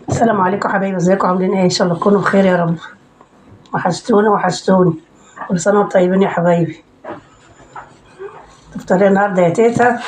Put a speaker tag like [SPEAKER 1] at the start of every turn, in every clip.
[SPEAKER 1] السلام عليكم حبايبي، ازيكم عاملين ايه؟ ان شاء الله تكونوا بخير يا رب. وحشتوني. كل سنه وانتم طيبين يا حبايبي. تفطري النهارده يا تيتا؟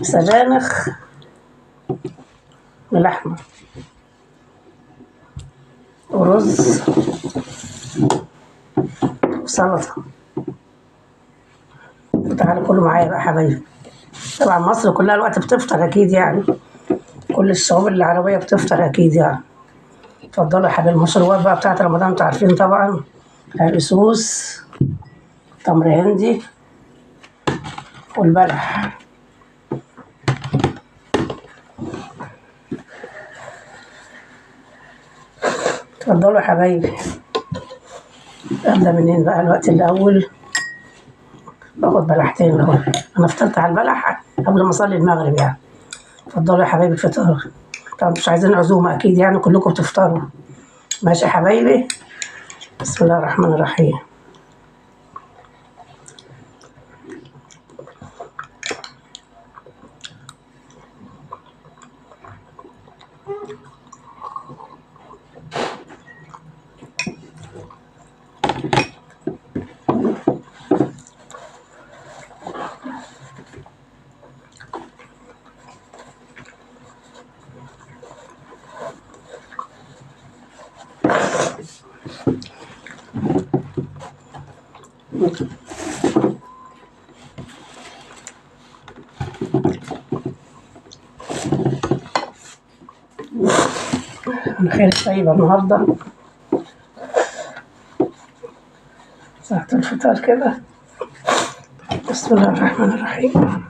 [SPEAKER 1] سبانخ بلحمه ورز وسلطه. تعالوا كلوا معايا بقى حبايبي. طبعا مصر كلها الوقت بتفطر اكيد يعني، كل الشعوب العربيه بتفطر اكيد يعني. اتفضلوا يا حبايبي. المشروبات بقى بتاعت رمضان انتوا عارفين طبعا، الرسوس، تمر هندي، والبلح. اتفضلوا يا حبايبي. ابدا منين بقى الوقت الاول؟ باخد بلحتين اهو. انا فطرت على البلح قبل ما اصلي المغرب يعني. اتفضلوا يا حبايبي الفطار. طبعا مش عايزين عزومه اكيد يعني، كلكم بتفطروا. ماشي يا حبايبي. بسم الله الرحمن الرحيم. انا خير طيبه النهارده، ساعة الفطار كده. بسم الله الرحمن الرحيم.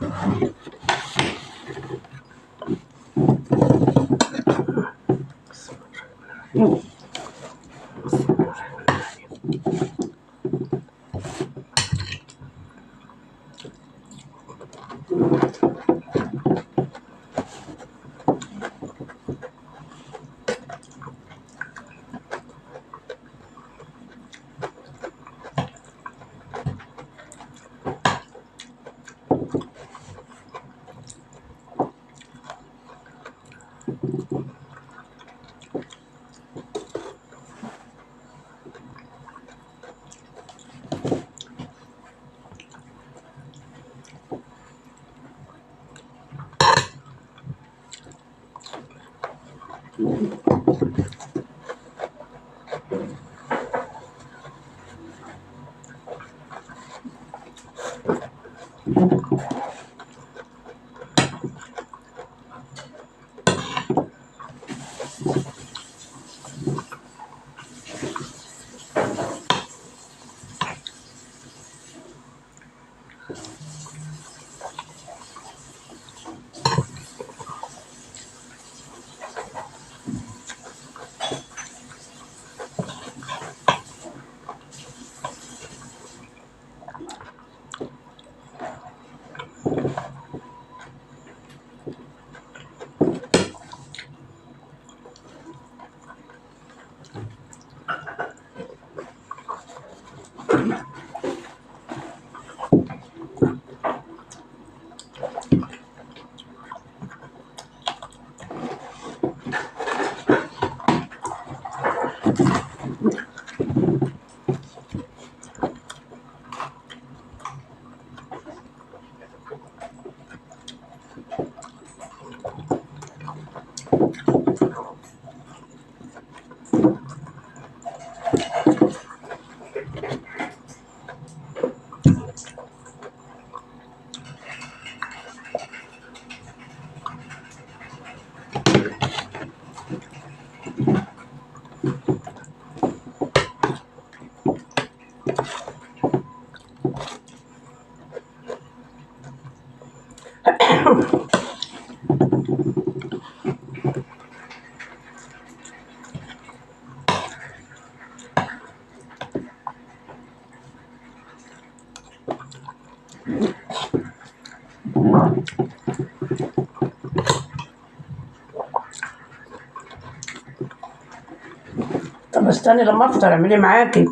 [SPEAKER 1] طب استني لما افطر اعملي معاكي.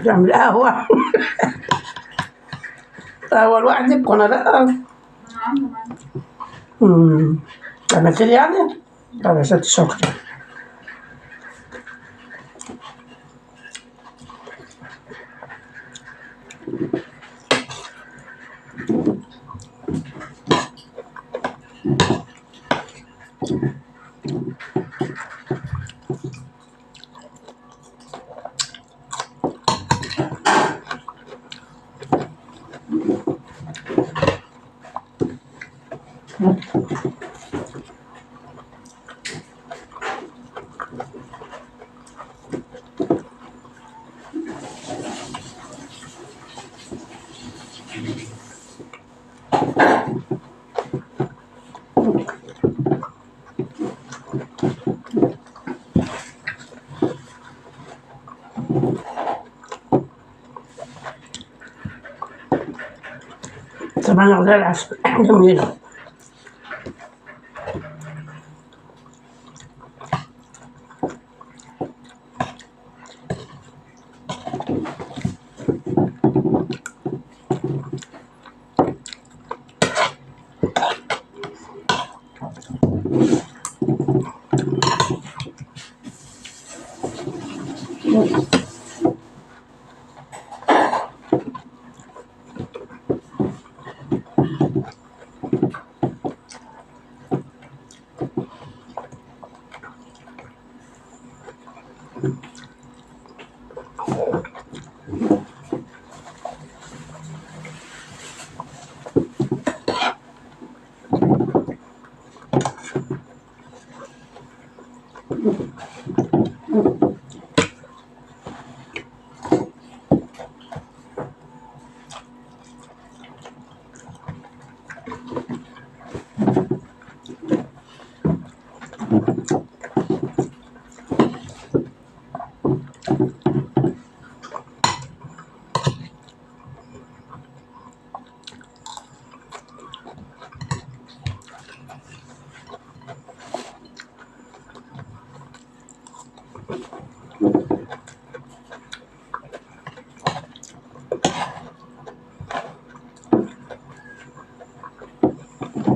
[SPEAKER 1] تعمل قهوة. قهوة لوحدك وأنا لأ. عملت لي يعني؟ طب يا ست شكرا. طبعا غدا العشاء جميلة.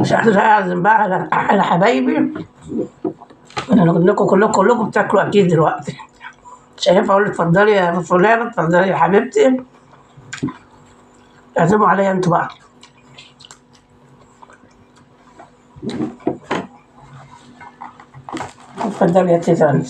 [SPEAKER 1] مش عايزة أعزم بقى على حبايبي. أنا قلت لكم كلكم بتاكلوا أكيد دلوقتي. شايفة أقول اتفضلي يا فلانة، اتفضلي يا حبيبتي. اعزموا عليا انتوا بقى. اتفضلي يا تيتا انت.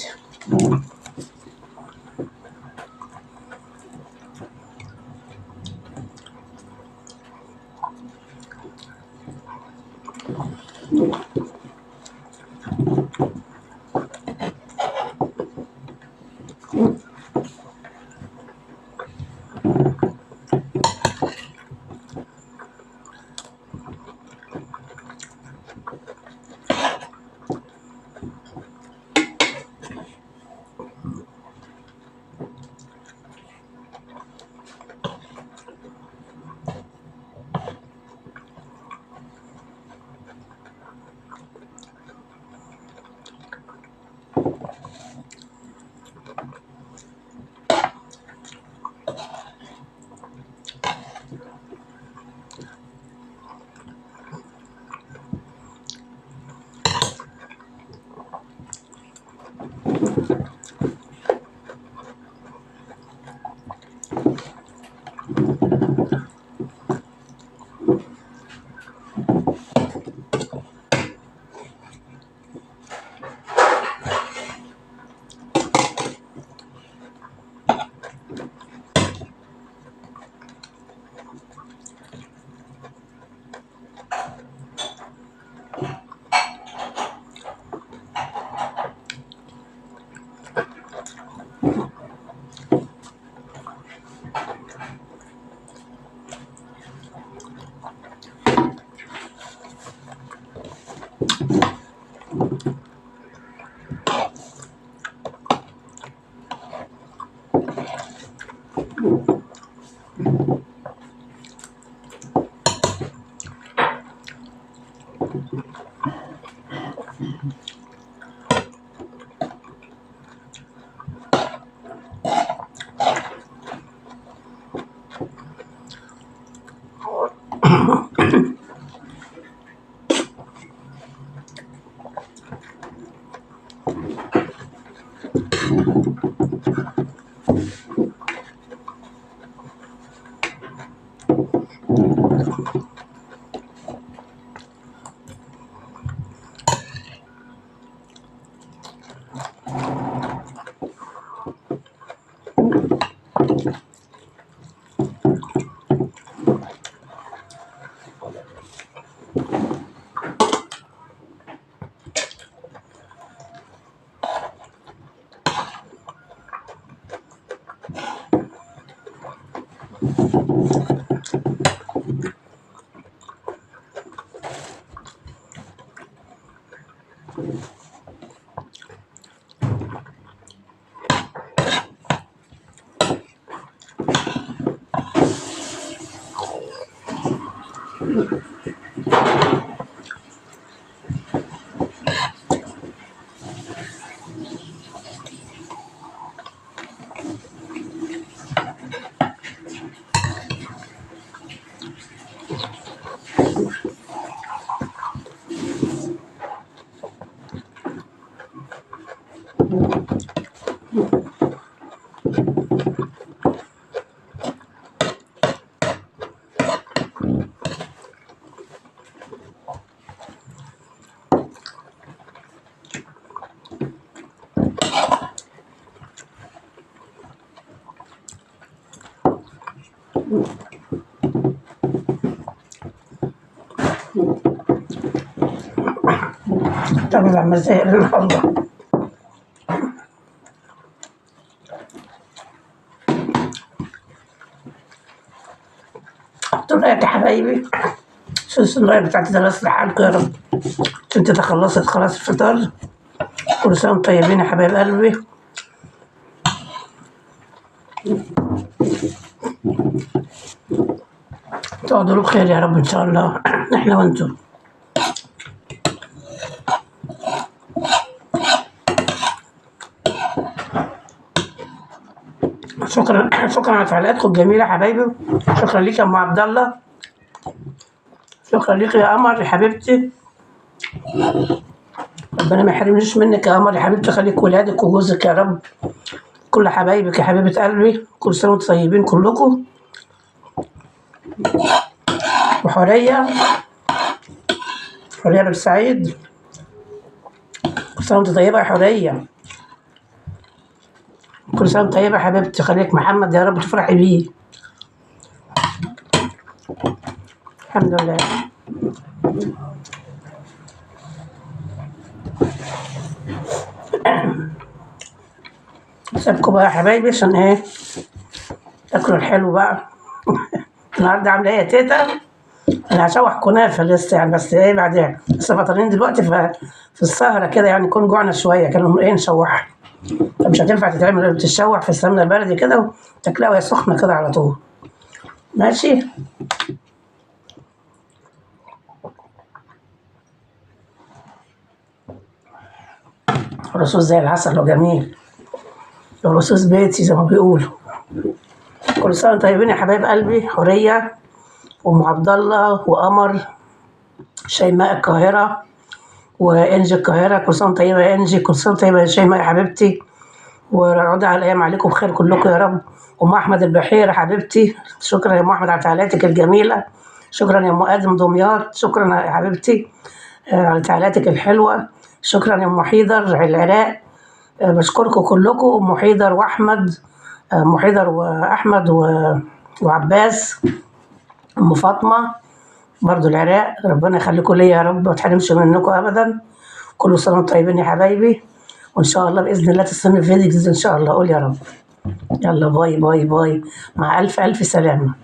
[SPEAKER 1] طبعا مزايا النهارده. طلعت يا حبايبي شو الصنايع بتاعتي درست لحالكم يا رب عشان تتخلصت خلاص الفطار. كل سنة وانتم طيبين يا حبايب قلبي. تقعدوا له بخير يا رب ان شاء الله احنا وانتم. شكرا على تعليقاتكم الجميله يا حبايبي. شكرا ليك يا ام عبد الله. شكرا ليك يا قمر يا حبيبتي. ربنا ما يحرمنيش منك يا قمر يا حبيبتي. خليك ولادك وجوزك يا رب. كل حبايبك يا حبيبه قلبي. كل سنه وانتم طيبين كلكم. وحوريه بن سعيد كل سنه وانت طيبه يا حوريه. كل سنه وانت طيبه يا حبيبتي. خليك محمد يا رب تفرحي بيه. الحمد لله. سيبكم بقى يا حبايبي عشان ايه تاكلوا الحلو بقى. النهارده عامله ايه يا تيتا؟ انا هشوح كنافه لسه يعني بس ايه بعدين. لسه فاطرين دلوقتي في السهره كده يعني نكون جوعنا شويه كانوا ايه نشوحها. مش هتنفع تتعمل بتتشوح في السمنه البلدي كده وتاكلها وهي سخنه كده على طول. ماشي. الرصوص زي العسل وجميل. الرصوص بيتي زي ما بيقولوا. كل سنه وانتم طيبين يا حبايب قلبي. حوريه وام عبد الله وقمر شيماء القاهره وانجي القاهره. كل سنه طيبه يا انجي. كل سنه طيبه يا شيماء يا حبيبتي. ورعود على الايام عليكم بخير كلكم يا رب. ام احمد البحير حبيبتي. شكرا يا ام احمد على تعليقاتك الجميله. شكرا يا ام ادم دمياط. شكرا يا حبيبتي على تعليقاتك الحلوه. شكرا يا ام حيدر العراق. بشكركم كلكم. ام حيدر واحمد. ام حيدر واحمد وعباس. ام فاطمه برضو العراق. ربنا يخليكم ليا يا رب ما تحرمش منكم ابدا. كل سنه وانتم طيبين يا حبايبي. وان شاء الله باذن الله تستنوا فيديو جديد ان شاء الله. قول يا رب. يلا باي باي باي. مع الف الف سلامه.